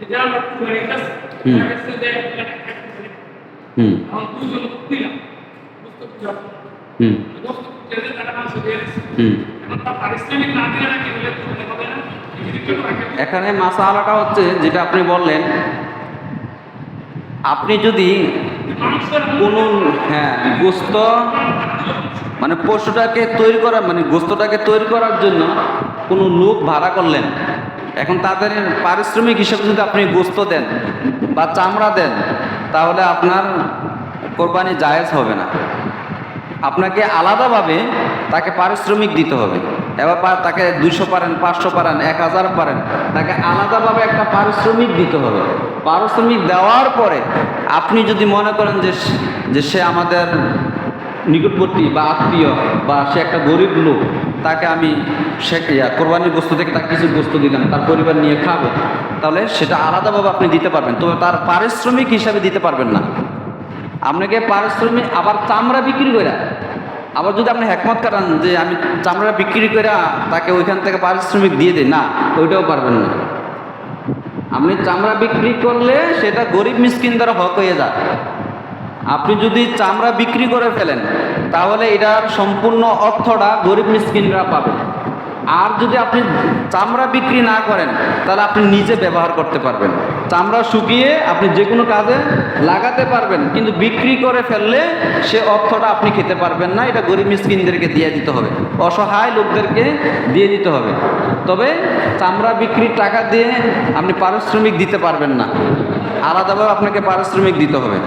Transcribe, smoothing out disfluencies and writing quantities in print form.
এটা আমরা করে গেছে হুম। গেছে যে হুম এখন দুজন দিলাম বুঝতে পারছো হুম বুঝতে যেতে টাকা মাংস দিয়ে দিচ্ছে হুম। এখন তার পারিশ্রমিক না দিলে নাকি বলে তুমি হবে না এদিকে রাখে এখানে মাসালাটা হচ্ছে যেটা আপনি বললেন, আপনি যদি মাংসের কোনো গোস্ত মানে পশুটাকে তৈরি করা মানে গোস্তটাকে তৈরি করার জন্য কোনো লোক ভাড়া করলেন, এখন তাদের পারিশ্রমিক হিসেবে যদি আপনি গোস্ত দেন বা চামড়া দেন তাহলে আপনার কোরবানি জায়েজ হবে না। আপনাকে আলাদাভাবে তাকে পারিশ্রমিক দিতে হবে। এবার তাকে 200 পারেন, 500 পারেন, 1000 পারেন, তাকে আলাদাভাবে একটা পারিশ্রমিক দিতে হবে। পারিশ্রমিক দেওয়ার পরে আপনি যদি মনে করেন যে সে আমাদের নিকটবর্তী বা আত্মীয় বা সে একটা গরিব লোক, তাকে আমি সে কোরবানির বস্তু থেকে তাকে কিছু বস্তু দিলাম, তার পরিবার নিয়ে খাবে, তাহলে সেটা আলাদাভাবে আপনি দিতে পারবেন, তবে তার পারিশ্রমিক হিসাবে দিতে পারবেন না। আপনাকে পারিশ্রমিক আবার চামড়া বিক্রি করে, আবার যদি আপনি হেকমত করান যে আমি চামড়া বিক্রি করে তাকে ওইখান থেকে পারিশ্রমিক দিয়ে দিই, না, ওইটাও পারবেন না। আপনি চামড়া বিক্রি করলে সেটা গরিব মিসকিন দ্বারা হক হয়ে যায়। আপনি যদি চামড়া বিক্রি করে ফেলেন তাহলে এটার সম্পূর্ণ অর্থটা গরিব মিসকিনরা পাবে। আর যদি আপনি চামড়া বিক্রি না করেন তাহলে আপনি নিজে ব্যবহার করতে পারবেন, চামড়া শুকিয়ে আপনি যে কোনো কাজে লাগাতে পারবেন, কিন্তু বিক্রি করে ফেললে সে অর্থটা আপনি খেতে পারবেন না, এটা গরিব মিসকিনদেরকে দিয়ে দিতে হবে, অসহায় লোকদেরকে দিয়ে দিতে হবে। তবে চামড়া বিক্রির টাকা দিয়ে আপনি পারিশ্রমিক দিতে পারবেন না, আলাদাভাবে আপনাকে পারিশ্রমিক দিতে হবে।